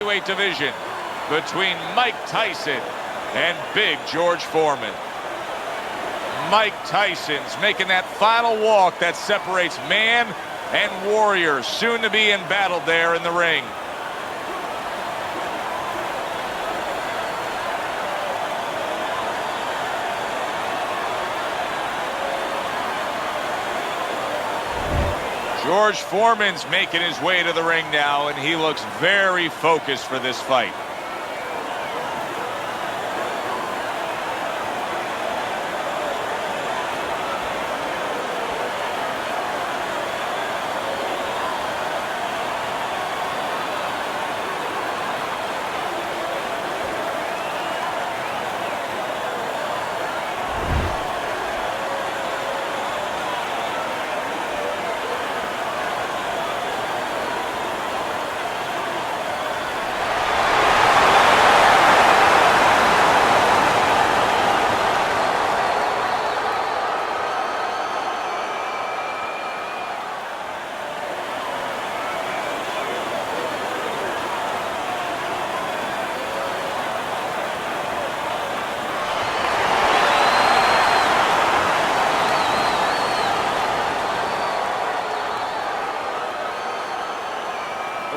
Weight division between Mike Tyson and Big George Foreman. Mike Tyson's making that final walk that separates man and warrior, soon to be embattled there in the ring. George Foreman's making his way to the ring now, and he looks very focused for this fight.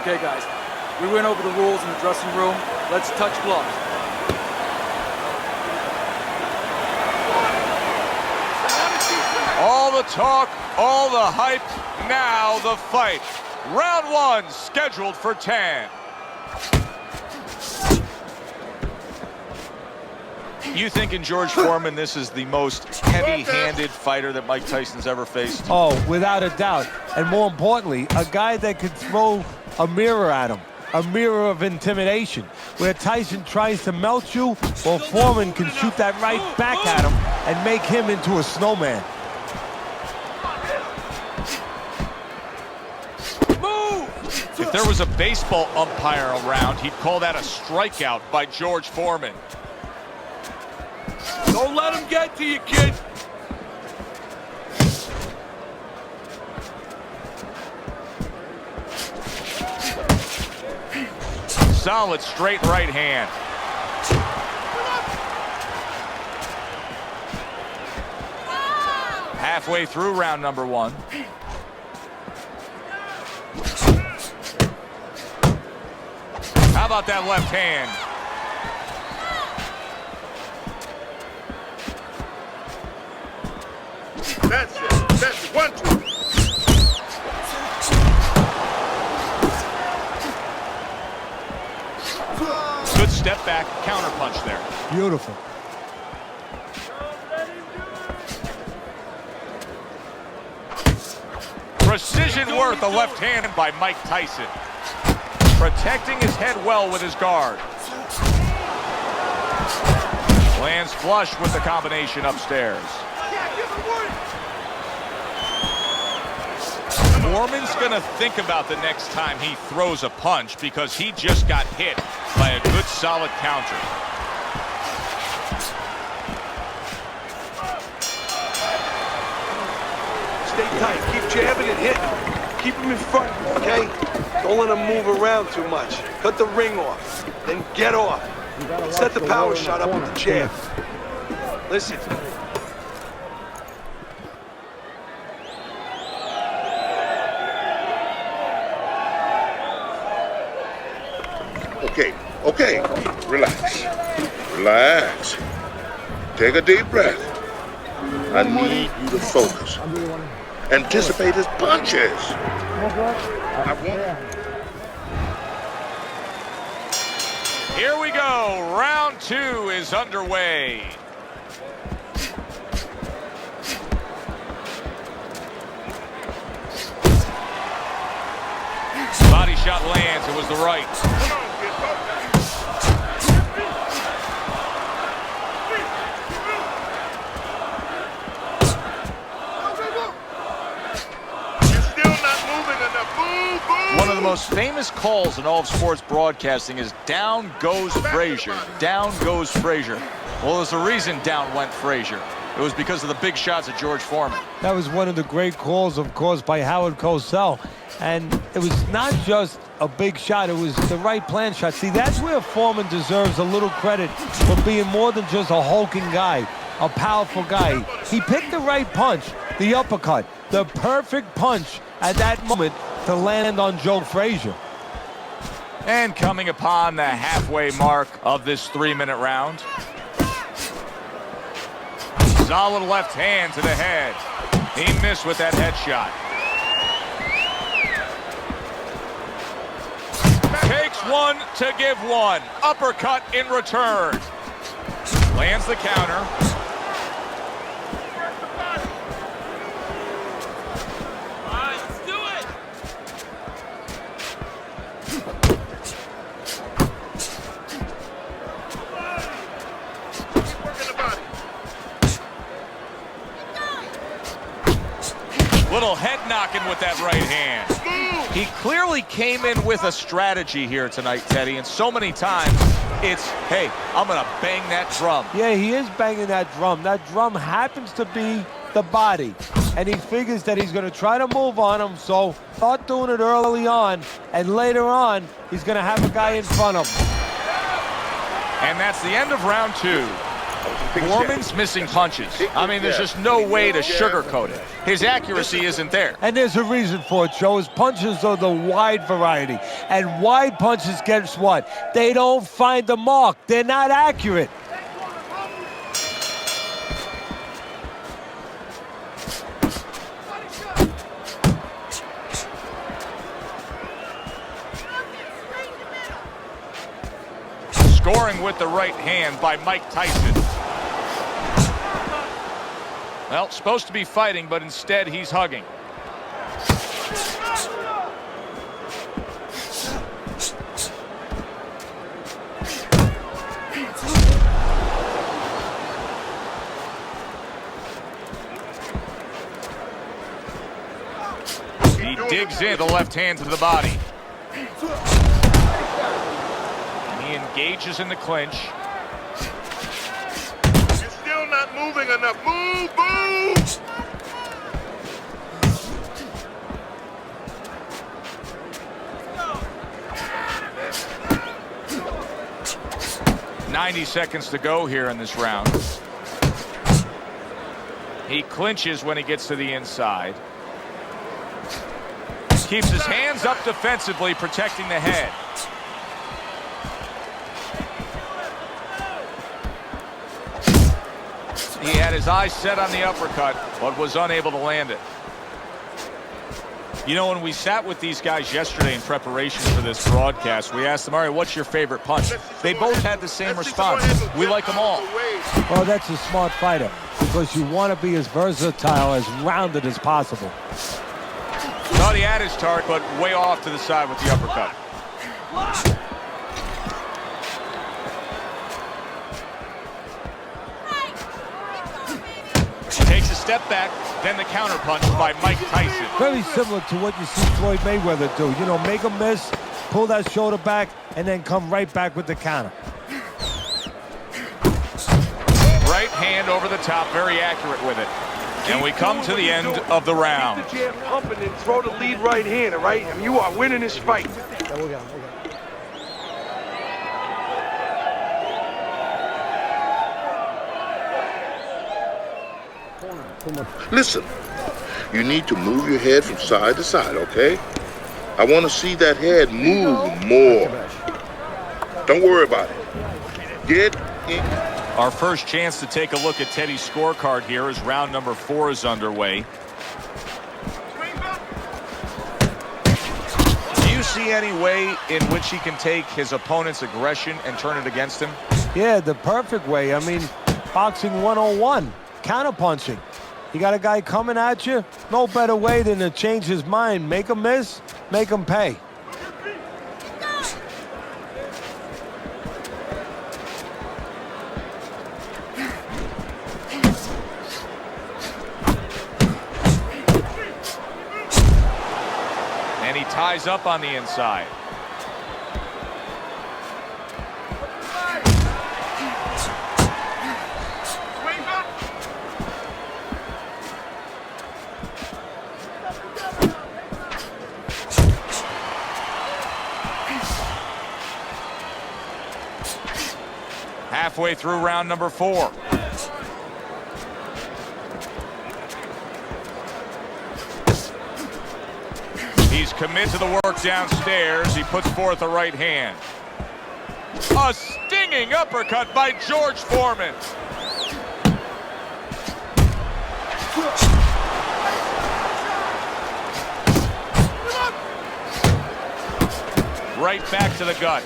Okay, guys, we went over the rules in the dressing room. Let's touch gloves. All the talk, all the hype, now the fight. Round one, scheduled for 10. You think in George Foreman this is the most heavy-handed fighter that Mike Tyson's ever faced? Oh, without a doubt. And more importantly, a guy that could throw a mirror at him, a mirror of intimidation, where Tyson tries to melt you, well, Foreman can shoot that right back at him and make him into a snowman. If there was a baseball umpire around, he'd call that a strikeout by George Foreman. Don't let him get to you, kid. Solid straight right hand. Halfway through round number one. How about that left hand? That's it. That's it. 1, 2. Good step back, counter punch there. Beautiful. Precision worth a left hand by Mike Tyson. Protecting his head well with his guard. Lands flush with the combination upstairs. Foreman's gonna think about the next time he throws a punch because he just got hit by a good solid counter. Stay tight. Keep jabbing and hitting. Keep him in front, okay? Don't let him move around too much. Cut the ring off, then get off. Set the power shot up with the jab. Listen. Okay, relax. Relax. Take a deep breath. I need you to focus. Anticipate his punches. Here we go. Round two is underway. Body shot lands. It was the right. One of the most famous calls in all of sports broadcasting is down goes Frazier. Down goes Frazier. Well, there's a reason down went Frazier. It was because of the big shots of George Foreman. That was one of the great calls, of course, by Howard Cosell. And it was not just a big shot, it was the right plan shot. See, that's where Foreman deserves a little credit for being more than just a hulking guy, a powerful guy. He picked the right punch, the uppercut, the perfect punch at that moment to land on Joe Frazier. And coming upon the halfway mark of this 3-minute round. Solid left hand to the head. He missed with that headshot. Takes one to give one. Uppercut in return. Lands the counter. Little head knocking with that right hand. He clearly came in with a strategy here tonight, Teddy, and so many times it's, hey, I'm going to bang that drum. Yeah, he is banging that drum. That drum happens to be the body, and he figures that he's going to try to move on him, so start doing it early on, and later on, he's going to have a guy in front of him. And that's the end of round 2. Foreman's missing punches. I mean, there's just no way to sugarcoat it. His accuracy isn't there. And there's a reason for it, Joe. His punches are the wide variety. And wide punches, guess what? They don't find the mark. They're not accurate. Scoring with the right hand by Mike Tyson. Well, supposed to be fighting, but instead he's hugging. He digs in the left hand to the body. He engages in the clinch. You're still not moving enough. Move, move! 90 seconds to go here in this round. He clinches when he gets to the inside. Keeps his hands up defensively, protecting the head. He had his eyes set on the uppercut, but was unable to land it. You know, when we sat with these guys yesterday in preparation for this broadcast, we asked them, all right, what's your favorite punch? They both had the same response. We like them all. Well, that's a smart fighter, because you want to be as versatile, as rounded as possible. Thought he had his target, but way off to the side with the uppercut. Takes a step back, then the counter punch by Mike Tyson. Very similar to what you see Floyd Mayweather do. You know, make a miss, pull that shoulder back, and then come right back with the counter. Right hand over the top, very accurate with it. And we come to the end of the round. Keep the jab pumping and throw the lead right hand, all right? I mean, you are winning this fight. Listen, you need to move your head from side to side, okay? I want to see that head move more. Don't worry about it. Get in. Our first chance to take a look at Teddy's scorecard here as round number 4 is underway. Do you see any way in which he can take his opponent's aggression and turn it against him? Yeah, the perfect way. I mean, boxing 101, counterpunching. You got a guy coming at you, no better way than to change his mind. Make him miss, make him pay. And he ties up on the inside. halfway through round number 4. He's committed to the work downstairs. He puts forth a right hand. A stinging uppercut by George Foreman. Right back to the gut.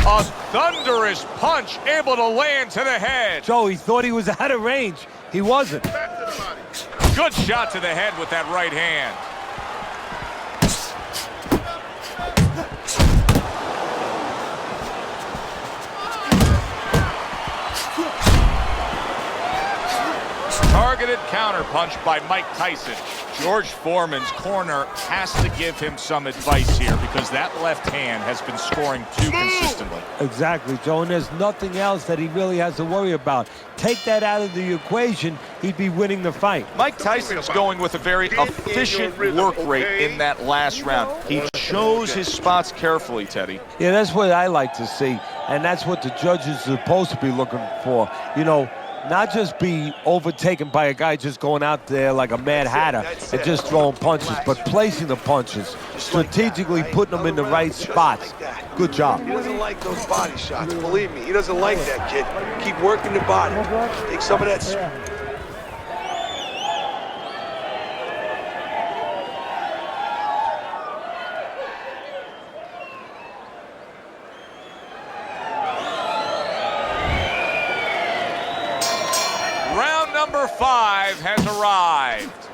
A thunderous punch able to land to the head. Joe, he thought he was out of range. He wasn't. Good shot to the head with that right hand. Targeted counterpunch by Mike Tyson. George Foreman's corner has to give him some advice here because that left hand has been scoring too consistently. Exactly, Joe, and there's nothing else that he really has to worry about. Take that out of the equation, he'd be winning the fight. Mike Tyson's going with a very efficient work rate in that last round. He chose his spots carefully, Teddy. Yeah, that's what I like to see, and that's what the judges are supposed to be looking for. You know, not just be overtaken by a guy just going out there like a mad hatter and just throwing punches, but placing the punches, strategically putting them in the right spots. Good job. He doesn't like those body shots. Believe me, he doesn't like that, kid. Keep working the body. Take some of that. Number 5 has arrived.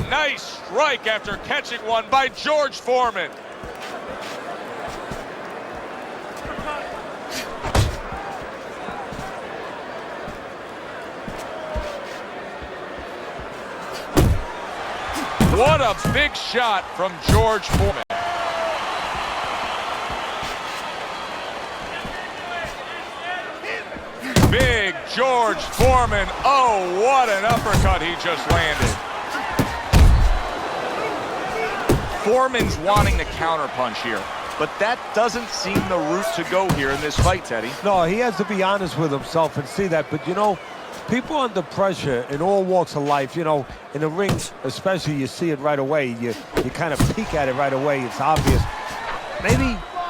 Nice strike after catching one by George Foreman. What a big shot from George Foreman. Big George Foreman. Oh, what an uppercut he just landed. Foreman's wanting the counterpunch here, but that doesn't seem the route to go here in this fight, Teddy. No, he has to be honest with himself and see that. But, you know, people under pressure in all walks of life, you know, in the rings especially, you see it right away. You kind of peek at it right away. It's obvious.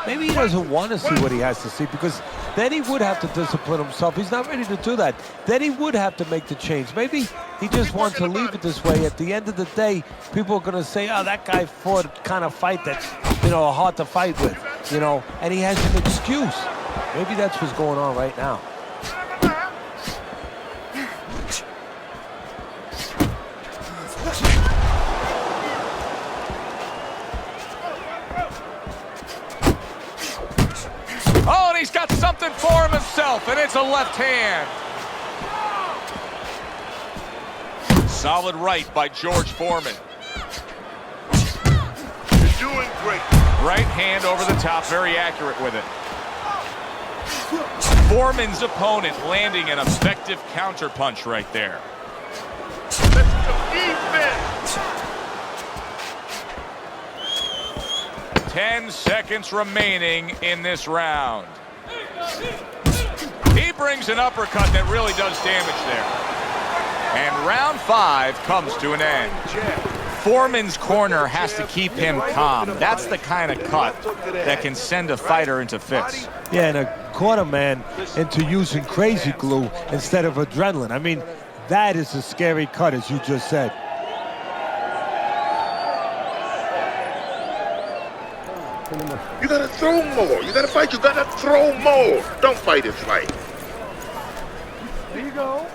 Maybe he doesn't want to see what he has to see, because then he would have to discipline himself. He's not ready to do that. Then he would have to make the change. Maybe he just wants to leave it this way. At the end of the day, people are going to say, oh, that guy fought a kind of fight that's, you know, hard to fight with, you know, and he has an excuse. Maybe that's what's going on right now. Oh, and he's got something for him himself, and it's a left hand. Solid right by George Foreman. You're doing great. Right hand over the top, very accurate with it. Foreman's opponent landing an effective counterpunch right there. That's the defense. 10 seconds remaining in this round. He brings an uppercut that really does damage there. And round 5 comes to an end. Foreman's corner has to keep him calm. That's the kind of cut that can send a fighter into fits. Yeah, and a corner man into using crazy glue instead of adrenaline. I mean, that is a scary cut, as you just said. You gotta throw more. You gotta fight. You gotta throw more. Don't fight and fight. There you go.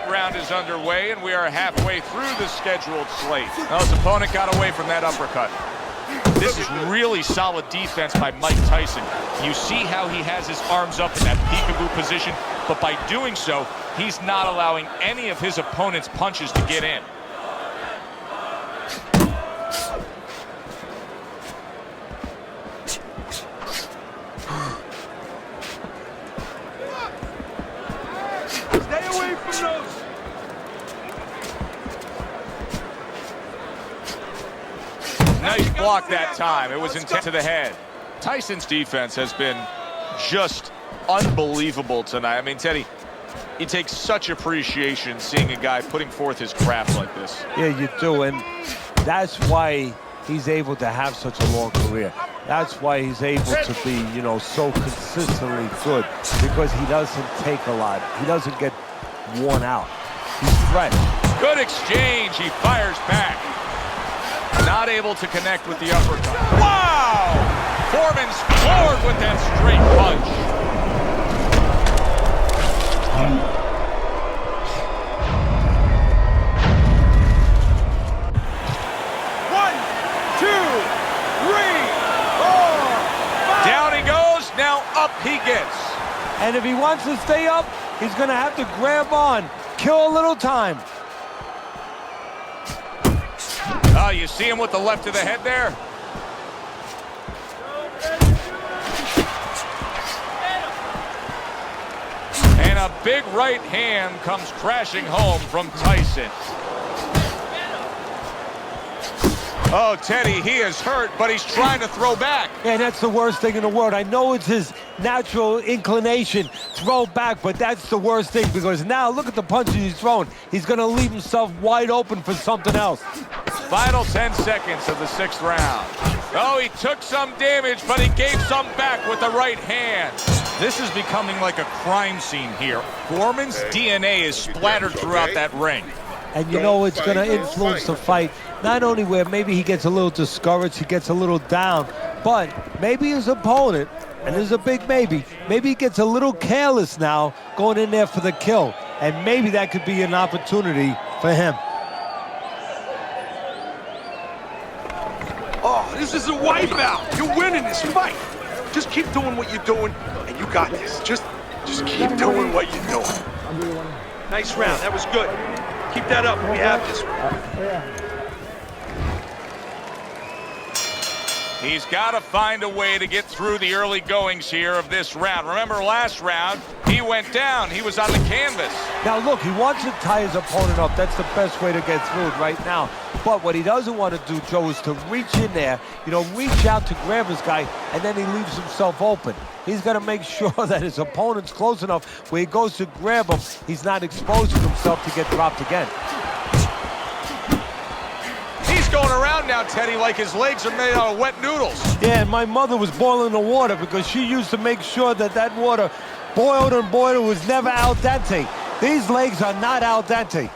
Round is underway, and we are halfway through the scheduled slate. Now his opponent got away from that uppercut. This is really solid defense by Mike Tyson. You see how he has his arms up in that peekaboo position, but by doing so, he's not allowing any of his opponent's punches to get in. block that time. It was intent to the head. Tyson's defense has been just unbelievable tonight. I mean, Teddy, it takes such appreciation seeing a guy putting forth his craft like this. Yeah, you do, and that's why he's able to have such a long career. That's why he's able to be, you know, so consistently good, because he doesn't take a lot. He doesn't get worn out. He's fresh. Good exchange. He fires back. Not able to connect with the uppercut. Wow! Foreman scored with that straight punch. One, two, three, four, five. Down he goes. Now up he gets. And if he wants to stay up, he's going to have to grab on, kill a little time. Oh, you see him with the left of the head there? And a big right hand comes crashing home from Tyson. Oh, Teddy, he is hurt, but he's trying to throw back. And that's the worst thing in the world. I know it's his natural inclination, throw back, but that's the worst thing, because now look at the punches he's throwing. He's going to leave himself wide open for something else. Final 10 seconds of the 6th round. Oh, he took some damage, but he gave some back with the right hand. This is becoming like a crime scene here. Foreman's DNA is splattered throughout that ring. And you know it's going to influence the fight, not only where maybe he gets a little discouraged, he gets a little down, but maybe his opponent, and there's a big maybe he gets a little careless now going in there for the kill, and maybe that could be an opportunity for him. Oh, this is a wipeout. You're winning this fight. Just keep doing what you're doing, and you got this. Just keep doing what you're doing. Nice round. That was good. Keep that up. We have this one. He's got to find a way to get through the early goings here of this round. Remember last round, he went down. He was on the canvas. Now look, he wants to tie his opponent up. That's the best way to get through it right now. But what he doesn't want to do, Joe, is to reach in there, you know, reach out to grab his guy, and then he leaves himself open. He's got to make sure that his opponent's close enough where he goes to grab him, he's not exposing himself to get dropped again. He's going around now, Teddy, like his legs are made out of wet noodles. Yeah, and my mother was boiling the water because she used to make sure that that water boiled and boiled, was never al dente. These legs are not al dente.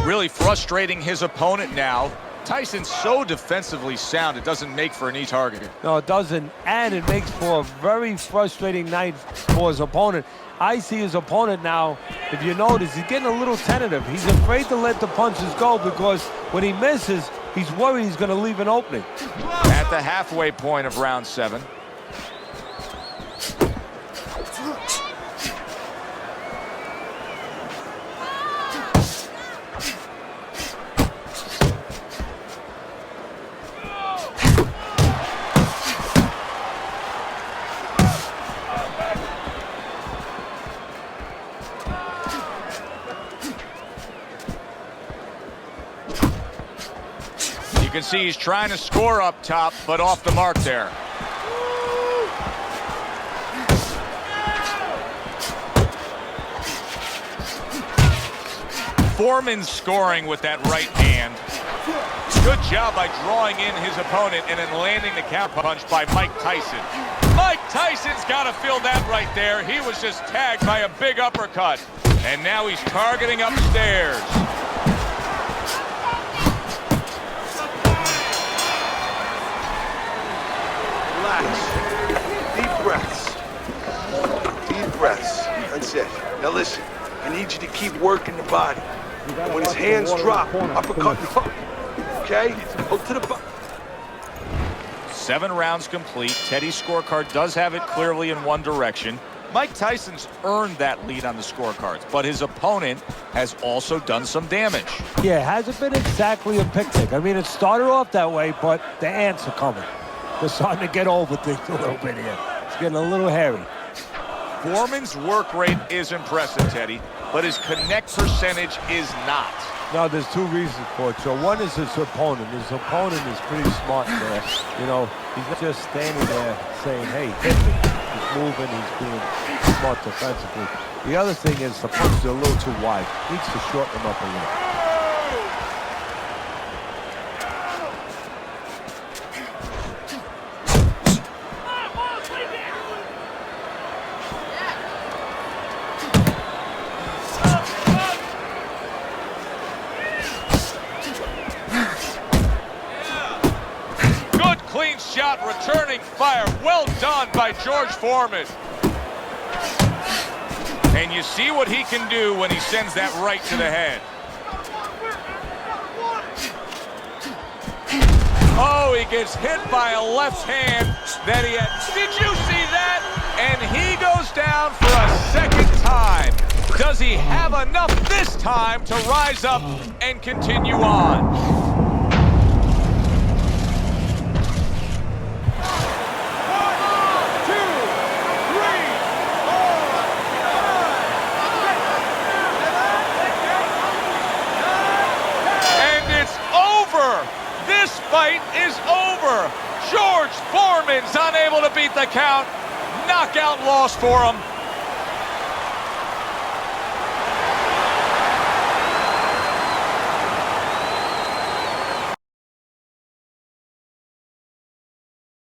Really frustrating his opponent now. Tyson's so defensively sound, it doesn't make for an easy target. No, it doesn't, and it makes for a very frustrating night for his opponent. I see his opponent now, if you notice, he's getting a little tentative. He's afraid to let the punches go because when he misses, he's worried he's going to leave an opening. At the halfway point of round 7. You can see he's trying to score up top, but off the mark there. Foreman scoring with that right hand. Good job by drawing in his opponent and then landing the counter punch by Mike Tyson. Mike Tyson's got to feel that right there. He was just tagged by a big uppercut. And now he's targeting upstairs. Relax. Deep breaths. Deep breaths. That's it. Now listen, I need you to keep working the body. And when his hands drop, uppercut and hook. Okay? Hook to the body. 7 rounds complete. Teddy's scorecard does have it clearly in one direction. Mike Tyson's earned that lead on the scorecards, but his opponent has also done some damage. Yeah, it hasn't been exactly a picnic. I mean, it started off that way, but the ants are coming. They're starting to get over things a little bit here. It's getting a little hairy. Foreman's work rate is impressive, Teddy, but his connect percentage is not. No, there's two reasons for it. So one is his opponent. His opponent is pretty smart there. You know, he's not just standing there saying, hey, hit me. He's moving, he's being smart defensively. The other thing is the punches are a little too wide. Needs to shorten them up a little. Clean shot, returning fire. Well done by George Foreman. And you see what he can do when he sends that right to the head. Oh, he gets hit by a left hand that he had. Did you see that? And he goes down for a second time. Does he have enough this time to rise up and continue on? This fight is over. George Foreman's unable to beat the count. Knockout loss for him.